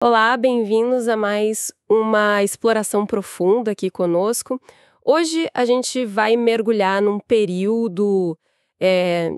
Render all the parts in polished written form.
Olá, bem-vindos a mais uma exploração profunda aqui conosco. Hoje a gente vai mergulhar num período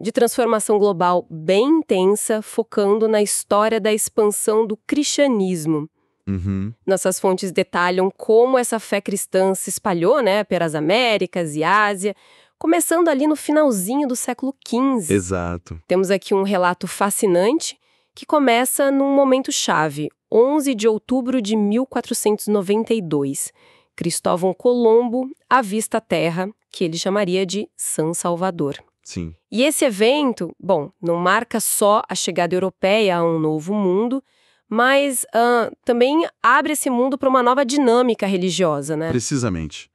de transformação global bem intensa, focando na história da expansão do cristianismo. Uhum, Nossas fontes detalham como essa fé cristã se espalhou, né, pelas Américas e Ásia, começando ali no finalzinho do século XV. exato. Temos aqui um relato fascinante que começa num momento chave, 11 de outubro de 1492. Cristóvão Colombo avista a terra, que ele chamaria de San Salvador. Sim. E esse evento, bom, não marca só a chegada europeia a um novo mundo, mas também abre esse mundo para uma nova dinâmica religiosa, né? Precisamente.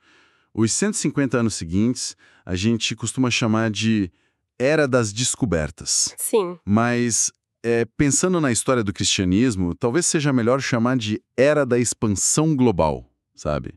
Os 150 anos seguintes, a gente costuma chamar de Era das Descobertas. Sim. Mas, pensando na história do cristianismo, talvez seja melhor chamar de Era da Expansão Global, sabe?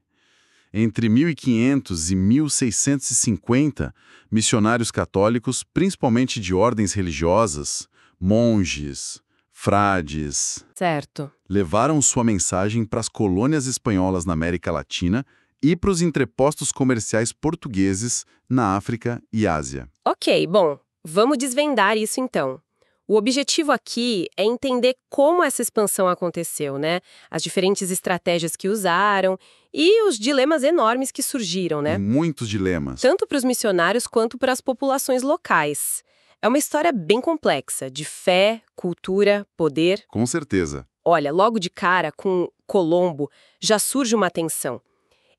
Entre 1500 e 1650, missionários católicos, principalmente de ordens religiosas, monges, frades, Certo. levaram sua mensagem para as colônias espanholas na América Latina e para os entrepostos comerciais portugueses na África e Ásia. Ok, bom, vamos desvendar isso então. O objetivo aqui é entender como essa expansão aconteceu, né? As diferentes estratégias que usaram e os dilemas enormes que surgiram, né? Muitos dilemas. Tanto para os missionários quanto para as populações locais. É uma história bem complexa, de fé, cultura, poder. Com certeza. Olha, logo de cara, com Colombo, já surge uma tensão.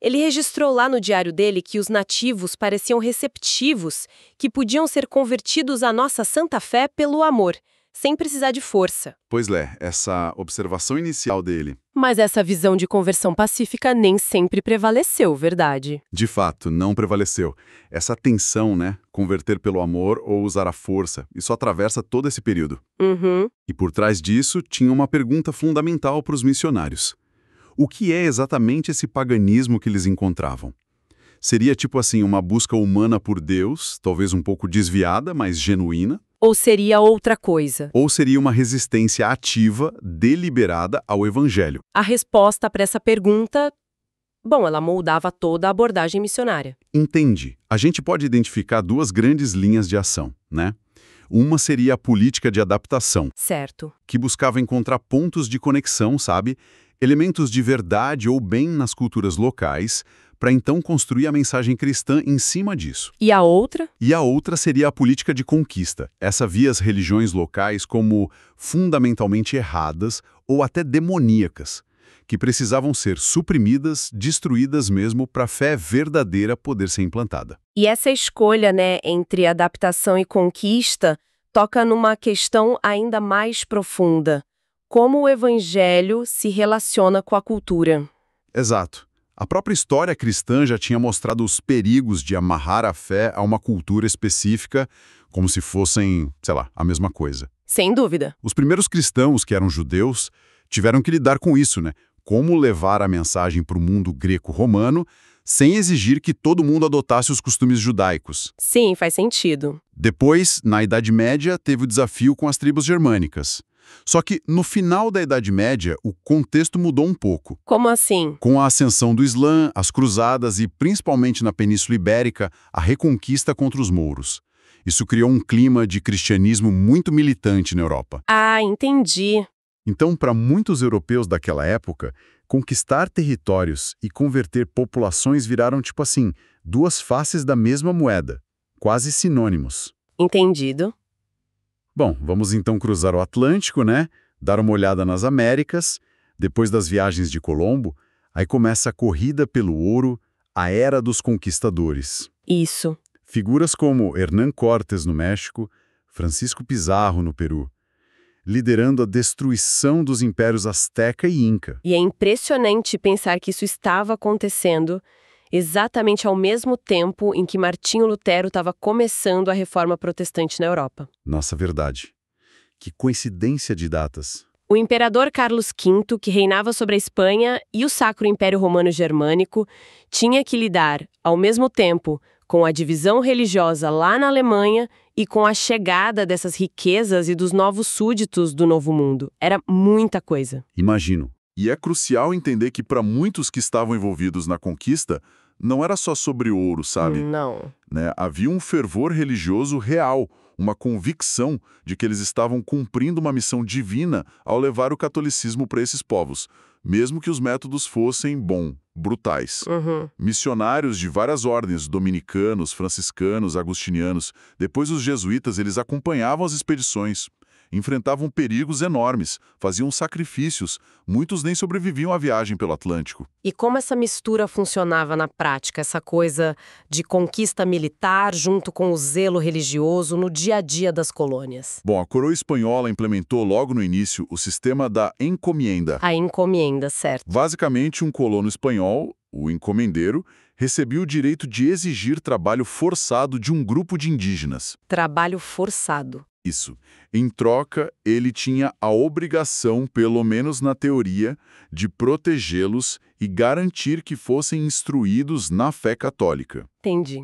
Ele registrou lá no diário dele que os nativos pareciam receptivos, que podiam ser convertidos à nossa santa fé pelo amor, sem precisar de força. Pois é, essa observação inicial dele, Mas essa visão de conversão pacífica nem sempre prevaleceu, verdade? de fato, não prevaleceu. Essa tensão, né? Converter pelo amor ou usar a força, isso atravessa todo esse período. Uhum. E por trás disso, tinha uma pergunta fundamental para os missionários. O que é exatamente esse paganismo que eles encontravam? Seria tipo assim, uma busca humana por Deus, talvez um pouco desviada, mas genuína? Ou seria outra coisa? Ou seria uma resistência ativa, deliberada ao evangelho? A resposta para essa pergunta, bom, ela moldava toda a abordagem missionária. Entende. A gente pode identificar duas grandes linhas de ação, né? Uma seria a política de adaptação, Certo. que buscava encontrar pontos de conexão, sabe? Elementos de verdade ou bem nas culturas locais, para então construir a mensagem cristã em cima disso. E a outra? E a outra seria a política de conquista. Essa via as religiões locais como fundamentalmente erradas ou até demoníacas, que precisavam ser suprimidas, destruídas mesmo para a fé verdadeira poder ser implantada. E essa escolha, né, entre adaptação e conquista toca numa questão ainda mais profunda. Como o evangelho se relaciona com a cultura? Exato. A própria história cristã já tinha mostrado os perigos de amarrar a fé a uma cultura específica, como se fossem, sei lá, a mesma coisa. Sem dúvida. Os primeiros cristãos, que eram judeus, tiveram que lidar com isso, né? Como levar a mensagem para o mundo greco-romano sem exigir que todo mundo adotasse os costumes judaicos. Sim, faz sentido. Depois, na Idade Média, teve o desafio com as tribos germânicas. Só que, no final da Idade Média, o contexto mudou um pouco. Como assim? Com a ascensão do Islã, as cruzadas e, principalmente na Península Ibérica, a reconquista contra os mouros. Isso criou um clima de cristianismo muito militante na Europa. Ah, entendi. Então, para muitos europeus daquela época, conquistar territórios e converter populações viraram, tipo assim, duas faces da mesma moeda, quase sinônimos. Entendido. Bom, vamos então cruzar o Atlântico, né? Dar uma olhada nas Américas. Depois das viagens de Colombo, aí começa a corrida pelo ouro, a era dos conquistadores. Isso. Figuras como Hernán Cortés no México, Francisco Pizarro no Peru, liderando a destruição dos impérios Azteca e Inca. E é impressionante pensar que isso estava acontecendo exatamente ao mesmo tempo em que Martinho Lutero estava começando a reforma protestante na Europa. Nossa, verdade. Que coincidência de datas. O imperador Carlos V, que reinava sobre a Espanha, e o Sacro Império Romano Germânico tinha que lidar, ao mesmo tempo, com a divisão religiosa lá na Alemanha e com a chegada dessas riquezas e dos novos súditos do Novo Mundo. Era muita coisa. Imagino. E é crucial entender que para muitos que estavam envolvidos na conquista, não era só sobre ouro, sabe? Não. Né? Havia um fervor religioso real, uma convicção de que eles estavam cumprindo uma missão divina ao levar o catolicismo para esses povos, mesmo que os métodos fossem, brutais. Missionários de várias ordens, dominicanos, franciscanos, agustinianos, depois os jesuítas, eles acompanhavam as expedições. Enfrentavam perigos enormes, faziam sacrifícios, muitos nem sobreviviam à viagem pelo Atlântico. E como essa mistura funcionava na prática, essa coisa de conquista militar junto com o zelo religioso no dia a dia das colônias? Bom, a coroa espanhola implementou logo no início o sistema da encomienda. A encomienda, certo. Basicamente, um colono espanhol, o encomendeiro, recebia o direito de exigir trabalho forçado de um grupo de indígenas. Trabalho forçado. Isso. Em troca, ele tinha a obrigação, pelo menos na teoria, de protegê-los e garantir que fossem instruídos na fé católica. Entendi.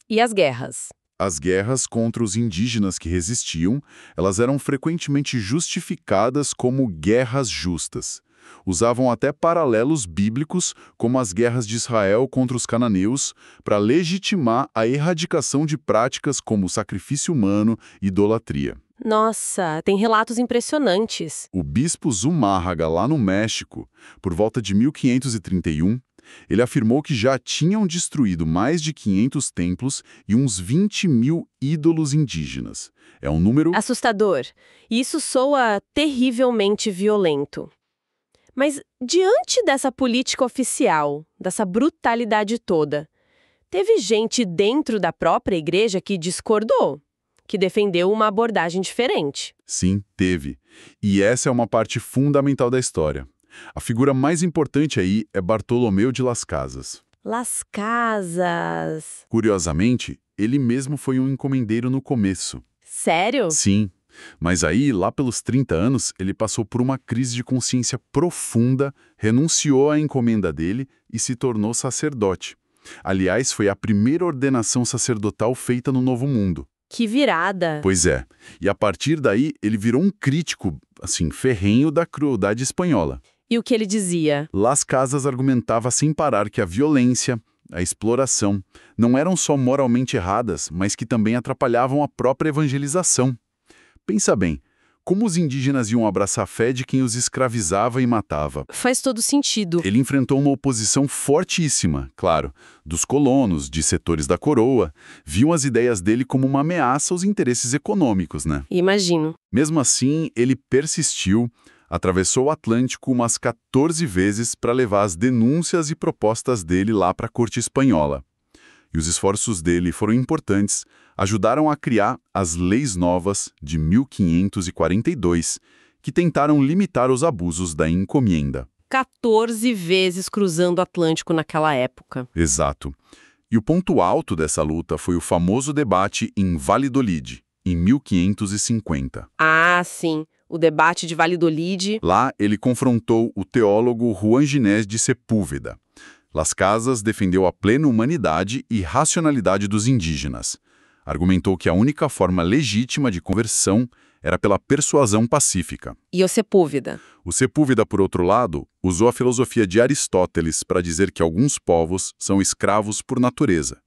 E as guerras? As guerras contra os indígenas que resistiam, elas eram frequentemente justificadas como guerras justas. Usavam até paralelos bíblicos, como as guerras de Israel contra os cananeus, para legitimar a erradicação de práticas como sacrifício humano e idolatria. Nossa, tem relatos impressionantes. O bispo Zumárraga, lá no México, por volta de 1531, ele afirmou que já tinham destruído mais de 500 templos e uns 20.000 ídolos indígenas. É um número Assustador. Isso soa terrivelmente violento. Mas, diante dessa política oficial, dessa brutalidade toda, teve gente dentro da própria igreja que discordou, que defendeu uma abordagem diferente. Sim, teve. E essa é uma parte fundamental da história. A figura mais importante aí é Bartolomeu de Las Casas. Las Casas. Curiosamente, ele mesmo foi um encomendeiro no começo. Sério? Sim. Mas aí, lá pelos 30 anos, ele passou por uma crise de consciência profunda, renunciou à encomenda dele e se tornou sacerdote. Aliás, foi a primeira ordenação sacerdotal feita no Novo Mundo. Que virada! Pois é. E a partir daí, ele virou um crítico, ferrenho da crueldade espanhola. E o que ele dizia? Las Casas argumentava sem parar que a violência, a exploração, não eram só moralmente erradas, mas que também atrapalhavam a própria evangelização. Pensa bem, como os indígenas iam abraçar a fé de quem os escravizava e matava? Faz todo sentido. Ele enfrentou uma oposição fortíssima, claro, dos colonos, de setores da coroa, viam as ideias dele como uma ameaça aos interesses econômicos, né? Imagino. Mesmo assim, ele persistiu, atravessou o Atlântico umas 14 vezes para levar as denúncias e propostas dele lá para a corte espanhola. E os esforços dele foram importantes, ajudaram a criar as Leis Novas de 1542, que tentaram limitar os abusos da encomienda. 14 vezes cruzando o Atlântico naquela época. Exato. E o ponto alto dessa luta foi o famoso debate em Valladolid, em 1550. Ah, sim. O debate de Valladolid. Lá, ele confrontou o teólogo Juan Ginés de Sepúlveda. Las Casas defendeu a plena humanidade e racionalidade dos indígenas. Argumentou que a única forma legítima de conversão era pela persuasão pacífica. E o Sepúlveda? O Sepúlveda, por outro lado, usou a filosofia de Aristóteles para dizer que alguns povos são escravos por natureza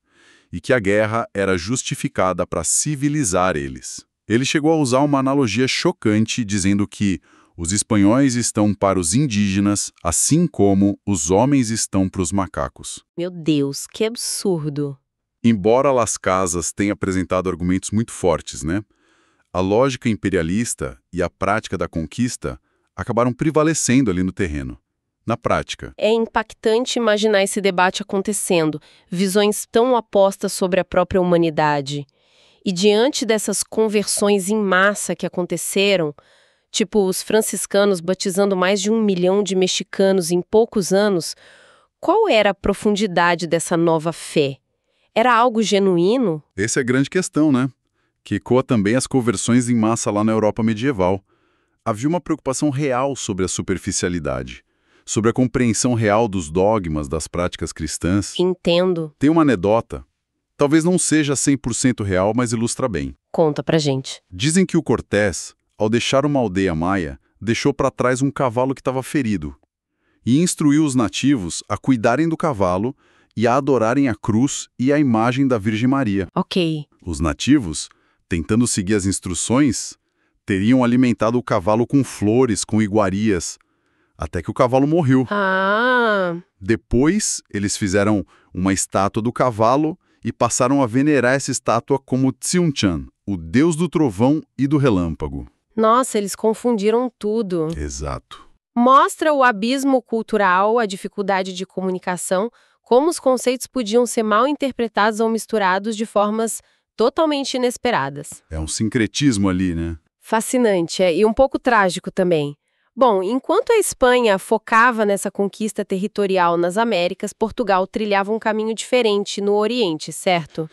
e que a guerra era justificada para civilizar eles. Ele chegou a usar uma analogia chocante, dizendo que os espanhóis estão para os indígenas, assim como os homens estão para os macacos. Meu Deus, que absurdo. Embora Las Casas tenha apresentado argumentos muito fortes, né? A lógica imperialista e a prática da conquista acabaram prevalecendo ali no terreno. Na prática. É impactante imaginar esse debate acontecendo, visões tão opostas sobre a própria humanidade. E diante dessas conversões em massa que aconteceram, tipo os franciscanos batizando mais de 1 milhão de mexicanos em poucos anos, qual era a profundidade dessa nova fé? Era algo genuíno? Essa é a grande questão, né? Que ecoa também as conversões em massa lá na Europa medieval. Havia uma preocupação real sobre a superficialidade, sobre a compreensão real dos dogmas das práticas cristãs. Entendo. Tem uma anedota. Talvez não seja 100% real, mas ilustra bem. Conta pra gente. Dizem que o Cortés, ao deixar uma aldeia maia, deixou para trás um cavalo que estava ferido. e instruiu os nativos a cuidarem do cavalo e a adorarem a cruz e a imagem da Virgem Maria. Ok. Os nativos, tentando seguir as instruções, teriam alimentado o cavalo com flores, com iguarias, até que o cavalo morreu. Ah, Depois, eles fizeram uma estátua do cavalo e passaram a venerar essa estátua como Tsiunchan, o deus do trovão e do relâmpago. nossa, eles confundiram tudo. Exato. Mostra o abismo cultural, a dificuldade de comunicação, como os conceitos podiam ser mal interpretados ou misturados de formas totalmente inesperadas. É um sincretismo ali, né? Fascinante, e um pouco trágico também. Bom, enquanto a Espanha focava nessa conquista territorial nas Américas, Portugal trilhava um caminho diferente no Oriente, certo?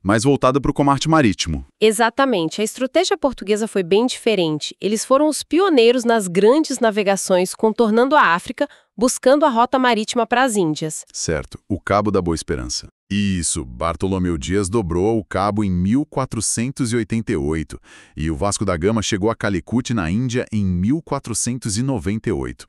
Mais voltada para o combate marítimo. Exatamente, a estratégia portuguesa foi bem diferente. Eles foram os pioneiros nas grandes navegações, contornando a África, buscando a rota marítima para as Índias. Certo, o Cabo da Boa Esperança. Isso, Bartolomeu Dias dobrou o cabo em 1488 e o Vasco da Gama chegou a Calicut, na Índia, em 1498.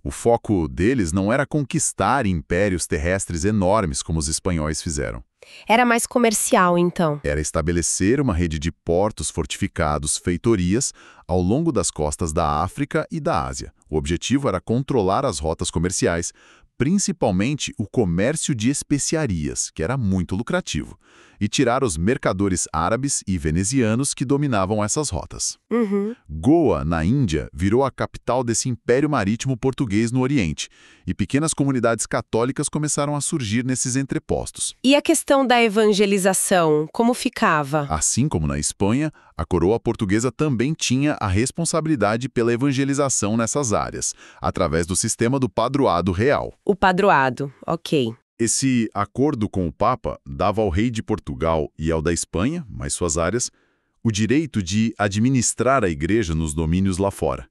O foco deles não era conquistar impérios terrestres enormes como os espanhóis fizeram. Era mais comercial, então. Era estabelecer uma rede de portos fortificados, feitorias, ao longo das costas da África e da Ásia. O objetivo era controlar as rotas comerciais, principalmente o comércio de especiarias, que era muito lucrativo, e tirar os mercadores árabes e venezianos que dominavam essas rotas. Uhum. Goa, na Índia, virou a capital desse império marítimo português no Oriente, e pequenas comunidades católicas começaram a surgir nesses entrepostos. E a questão da evangelização, como ficava? Assim como na Espanha, a coroa portuguesa também tinha a responsabilidade pela evangelização nessas áreas, através do sistema do padroado real. O padroado, ok. Esse acordo com o Papa dava ao rei de Portugal e ao da Espanha, mais suas áreas, o direito de administrar a igreja nos domínios lá fora.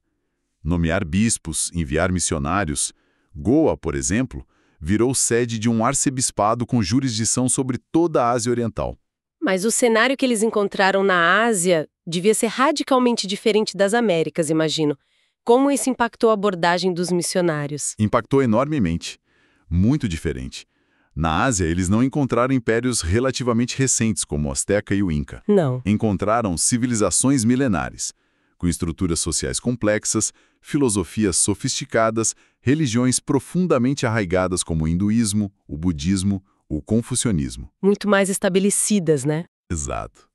Nomear bispos, enviar missionários. Goa, por exemplo, virou sede de um arcebispado com jurisdição sobre toda a Ásia Oriental. Mas o cenário que eles encontraram na Ásia devia ser radicalmente diferente das Américas, imagino. Como isso impactou a abordagem dos missionários? Impactou enormemente. Muito diferente. Na Ásia, eles não encontraram impérios relativamente recentes, como o Azteca e o Inca. Não. Encontraram civilizações milenares, com estruturas sociais complexas, filosofias sofisticadas, religiões profundamente arraigadas como o hinduísmo, o budismo, o confucionismo. Muito mais estabelecidas, né? Exato.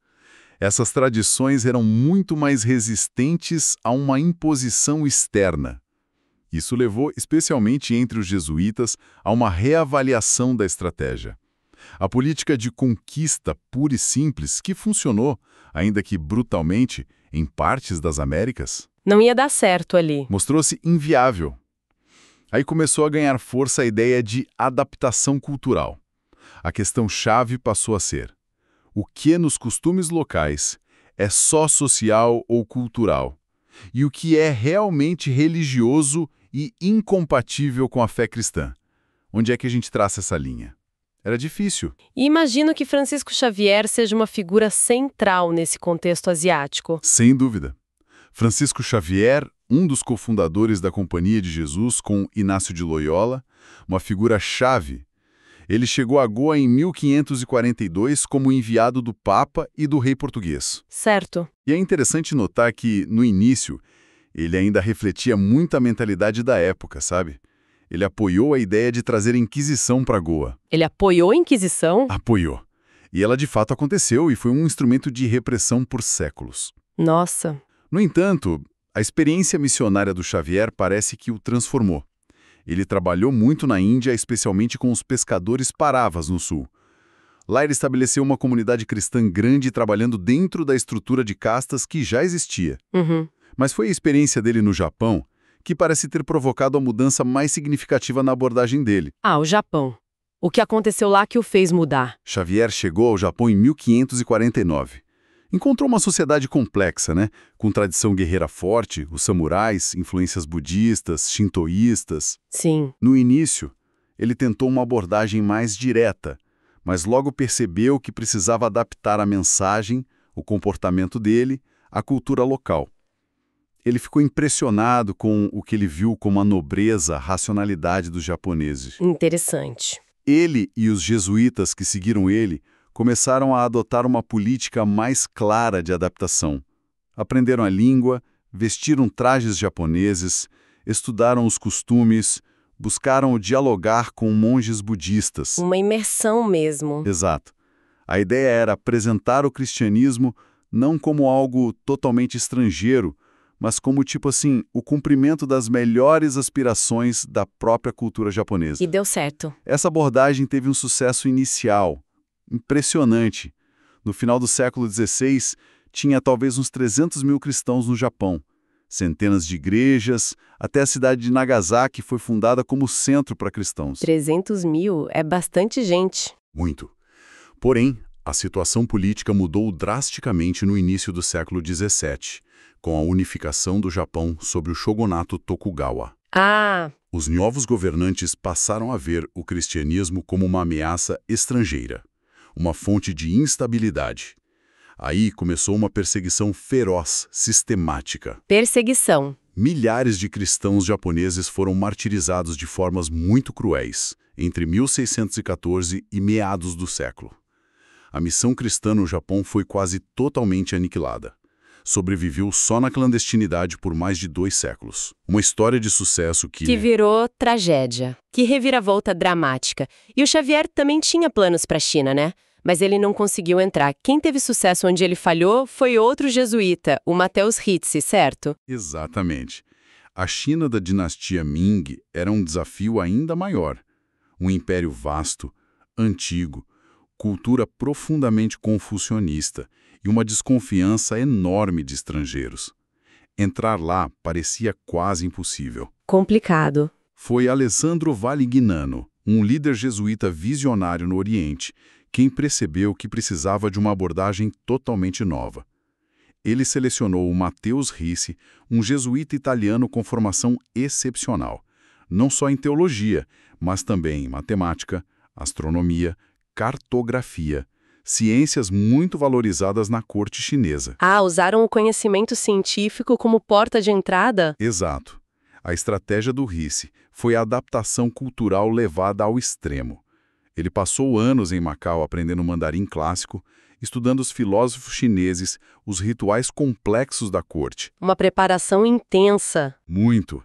Essas tradições eram muito mais resistentes a uma imposição externa. Isso levou, especialmente entre os jesuítas, a uma reavaliação da estratégia. A política de conquista pura e simples, que funcionou, ainda que brutalmente, em partes das Américas, Não ia dar certo ali. mostrou-se inviável. Aí começou a ganhar força a ideia de adaptação cultural. A questão-chave passou a ser: o que nos costumes locais é só social ou cultural? E o que é realmente religioso e incompatível com a fé cristã? Onde é que a gente traça essa linha? Era difícil. E imagino que Francisco Xavier seja uma figura central nesse contexto asiático. Sem dúvida. Francisco Xavier, um dos cofundadores da Companhia de Jesus com Inácio de Loyola, uma figura-chave. Ele chegou a Goa em 1542 como enviado do Papa e do rei português. Certo. E é interessante notar que, no início, ele ainda refletia muito a mentalidade da época, sabe? Ele apoiou a ideia de trazer a Inquisição para Goa. Ele apoiou a Inquisição? Apoiou. E ela de fato aconteceu e foi um instrumento de repressão por séculos. Nossa. No entanto, a experiência missionária do Xavier parece que o transformou. Ele trabalhou muito na Índia, especialmente com os pescadores paravas no sul. Lá ele estabeleceu uma comunidade cristã grande trabalhando dentro da estrutura de castas que já existia. Uhum. Mas foi a experiência dele no Japão que parece ter provocado a mudança mais significativa na abordagem dele. Ah, o Japão. O que aconteceu lá que o fez mudar? Xavier chegou ao Japão em 1549. Encontrou uma sociedade complexa, né? Com tradição guerreira forte, os samurais, influências budistas, shintoístas. Sim. No início, ele tentou uma abordagem mais direta, mas logo percebeu que precisava adaptar a mensagem, o comportamento dele, à cultura local. Ele ficou impressionado com o que ele viu como a nobreza, a racionalidade dos japoneses. Interessante. Ele e os jesuítas que seguiram ele começaram a adotar uma política mais clara de adaptação. Aprenderam a língua, vestiram trajes japoneses, estudaram os costumes, buscaram dialogar com monges budistas. Uma imersão mesmo. Exato. A ideia era apresentar o cristianismo não como algo totalmente estrangeiro, mas como, tipo assim, o cumprimento das melhores aspirações da própria cultura japonesa. E deu certo. Essa abordagem teve um sucesso inicial impressionante. No final do século XVI, tinha talvez uns 300 mil cristãos no Japão. Centenas de igrejas, até a cidade de Nagasaki foi fundada como centro para cristãos. 300 mil é bastante gente. Muito. Porém, a situação política mudou drasticamente no início do século XVII, com a unificação do Japão sob o shogunato Tokugawa. Ah, Os novos governantes passaram a ver o cristianismo como uma ameaça estrangeira, uma fonte de instabilidade. Aí começou uma perseguição feroz, sistemática. perseguição. Milhares de cristãos japoneses foram martirizados de formas muito cruéis, entre 1614 e meados do século. A missão cristã no Japão foi quase totalmente aniquilada. Sobreviveu só na clandestinidade por mais de 2 séculos. Uma história de sucesso Que virou tragédia. Que reviravolta dramática. E o Xavier também tinha planos para a China, né? Mas ele não conseguiu entrar. Quem teve sucesso onde ele falhou foi outro jesuíta, o Matheus Ritzi, certo? Exatamente. A China da dinastia Ming era um desafio ainda maior. Um império vasto, antigo, cultura profundamente confucionista e uma desconfiança enorme de estrangeiros. Entrar lá parecia quase impossível. Complicado. Foi Alessandro Valignano, um líder jesuíta visionário no Oriente, quem percebeu que precisava de uma abordagem totalmente nova. Ele selecionou o Matheus Ritzi, um jesuíta italiano com formação excepcional, não só em teologia, mas também em matemática, astronomia, cartografia, ciências muito valorizadas na corte chinesa. Ah, usaram o conhecimento científico como porta de entrada? Exato. A estratégia do Ritzi foi a adaptação cultural levada ao extremo. Ele passou anos em Macau aprendendo mandarim clássico, estudando os filósofos chineses, os rituais complexos da corte. Uma preparação intensa. Muito.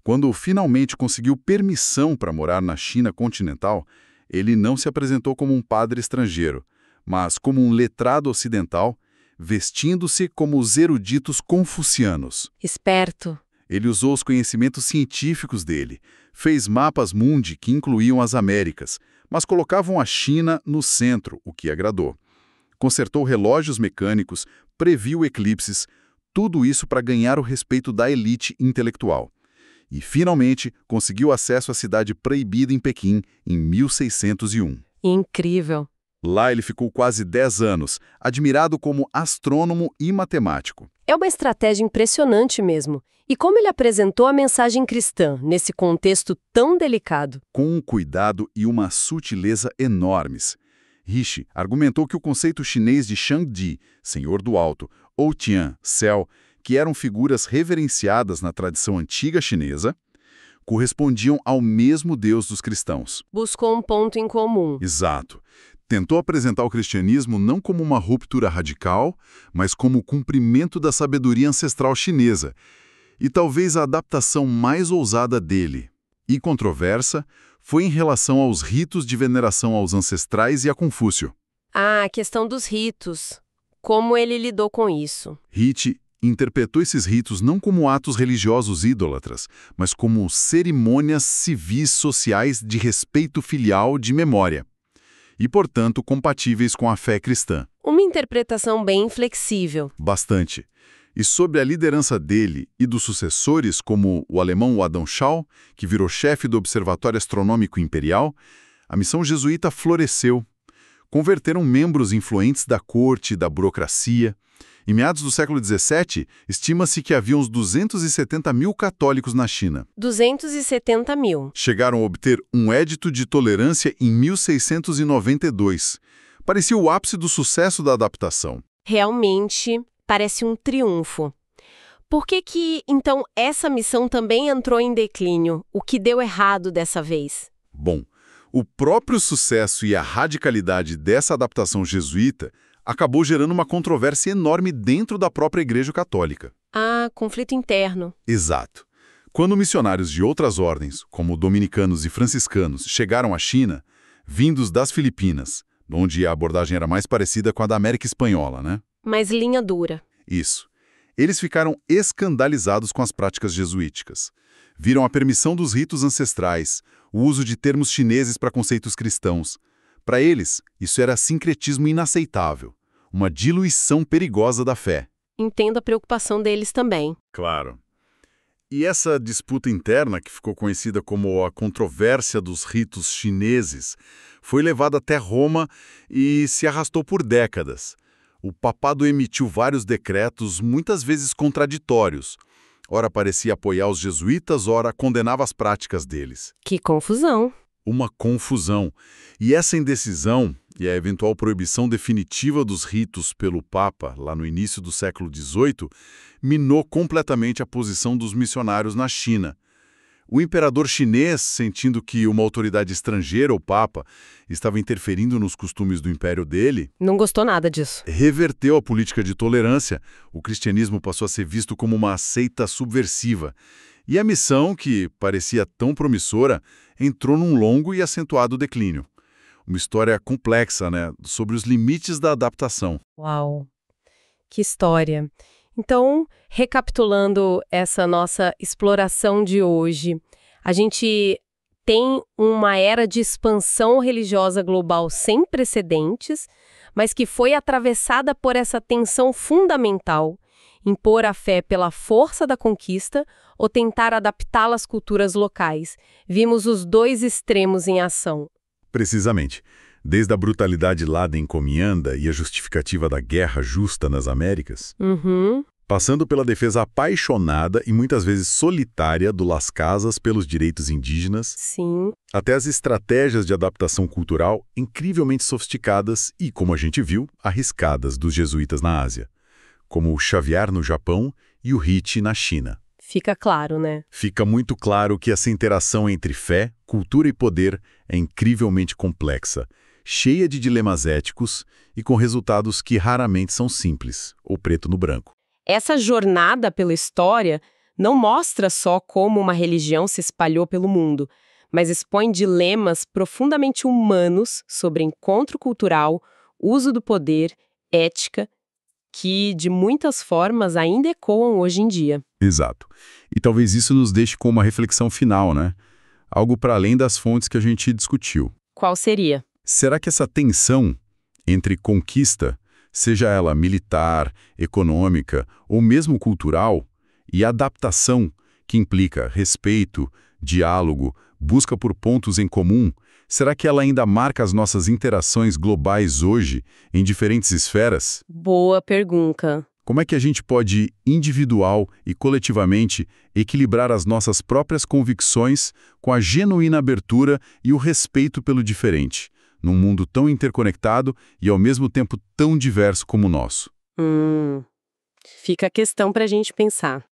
Quando finalmente conseguiu permissão para morar na China continental, ele não se apresentou como um padre estrangeiro, mas como um letrado ocidental, vestindo-se como os eruditos confucianos. Esperto. Ele usou os conhecimentos científicos dele, fez mapas mundi que incluíam as Américas, mas colocavam a China no centro, o que agradou. Consertou relógios mecânicos, previu eclipses, tudo isso para ganhar o respeito da elite intelectual. E, finalmente, conseguiu acesso à cidade proibida em Pequim, em 1601. Incrível. Lá ele ficou quase 10 anos, admirado como astrônomo e matemático. É uma estratégia impressionante mesmo. E como ele apresentou a mensagem cristã nesse contexto tão delicado? Com um cuidado e uma sutileza enormes. Rishi argumentou que o conceito chinês de Shangdi, Senhor do Alto, ou Tian, Céu, que eram figuras reverenciadas na tradição antiga chinesa, correspondiam ao mesmo Deus dos cristãos. Buscou um ponto em comum. Exato. Tentou apresentar o cristianismo não como uma ruptura radical, mas como o cumprimento da sabedoria ancestral chinesa, e talvez a adaptação mais ousada dele, e controversa, foi em relação aos ritos de veneração aos ancestrais e a Confúcio. Ah, a questão dos ritos. Como ele lidou com isso? Ritzi interpretou esses ritos não como atos religiosos ídolatras, mas como cerimônias civis sociais de respeito filial de memória, e, portanto, compatíveis com a fé cristã. Uma interpretação bem flexível. Bastante. E sob a liderança dele e dos sucessores, como o alemão Adão Schau, que virou chefe do Observatório Astronômico Imperial, a missão jesuíta floresceu. Converteram membros influentes da corte e da burocracia. Em meados do século XVII, estima-se que havia uns 270 mil católicos na China. 270 mil. Chegaram a obter um édito de tolerância em 1692. Parecia o ápice do sucesso da adaptação. Realmente parece um triunfo. Por que, então, essa missão também entrou em declínio? O que deu errado dessa vez? Bom, o próprio sucesso e a radicalidade dessa adaptação jesuíta acabou gerando uma controvérsia enorme dentro da própria Igreja Católica. Ah, conflito interno. Exato. Quando missionários de outras ordens, como dominicanos e franciscanos, chegaram à China, vindos das Filipinas, onde a abordagem era mais parecida com a da América Espanhola, né? Mas linha dura. Isso. Eles ficaram escandalizados com as práticas jesuíticas. Viram a permissão dos ritos ancestrais, o uso de termos chineses para conceitos cristãos. Para eles, isso era sincretismo inaceitável, uma diluição perigosa da fé. Entendo a preocupação deles também. Claro. E essa disputa interna, que ficou conhecida como a controvérsia dos ritos chineses, foi levada até Roma e se arrastou por décadas. O papado emitiu vários decretos, muitas vezes contraditórios. Ora parecia apoiar os jesuítas, ora condenava as práticas deles. Que confusão. Uma confusão. E essa indecisão e a eventual proibição definitiva dos ritos pelo Papa, lá no início do século XVIII, minou completamente a posição dos missionários na China. O imperador chinês, sentindo que uma autoridade estrangeira, o Papa, estava interferindo nos costumes do império dele, não gostou nada disso. Reverteu a política de tolerância. O cristianismo passou a ser visto como uma seita subversiva. E a missão, que parecia tão promissora, entrou num longo e acentuado declínio. Uma história complexa, né, sobre os limites da adaptação. Uau, que história. Então, recapitulando essa nossa exploração de hoje, a gente tem uma era de expansão religiosa global sem precedentes, mas que foi atravessada por essa tensão fundamental, impor a fé pela força da conquista ou tentar adaptá-la às culturas locais. Vimos os dois extremos em ação. Precisamente. Desde a brutalidade lá da encomienda e a justificativa da guerra justa nas Américas, passando pela defesa apaixonada e muitas vezes solitária do Las Casas pelos direitos indígenas, Sim. até as estratégias de adaptação cultural incrivelmente sofisticadas e, como a gente viu, arriscadas dos jesuítas na Ásia, como o Xavier no Japão e o Ricci na China. Fica claro, né? Fica muito claro que essa interação entre fé, cultura e poder é incrivelmente complexa, cheia de dilemas éticos e com resultados que raramente são simples, ou preto no branco. Essa jornada pela história não mostra só como uma religião se espalhou pelo mundo, mas expõe dilemas profundamente humanos sobre encontro cultural, uso do poder, ética, que de muitas formas ainda ecoam hoje em dia. Exato. E talvez isso nos deixe com uma reflexão final, né? Algo para além das fontes que a gente discutiu. Qual seria? Será que essa tensão entre conquista, seja ela militar, econômica ou mesmo cultural, e adaptação, que implica respeito, diálogo, busca por pontos em comum, será que ela ainda marca as nossas interações globais hoje, em diferentes esferas? Boa pergunta. Como é que a gente pode, individual e coletivamente, equilibrar as nossas próprias convicções com a genuína abertura e o respeito pelo diferente, num mundo tão interconectado e ao mesmo tempo tão diverso como o nosso? Fica a questão para a gente pensar.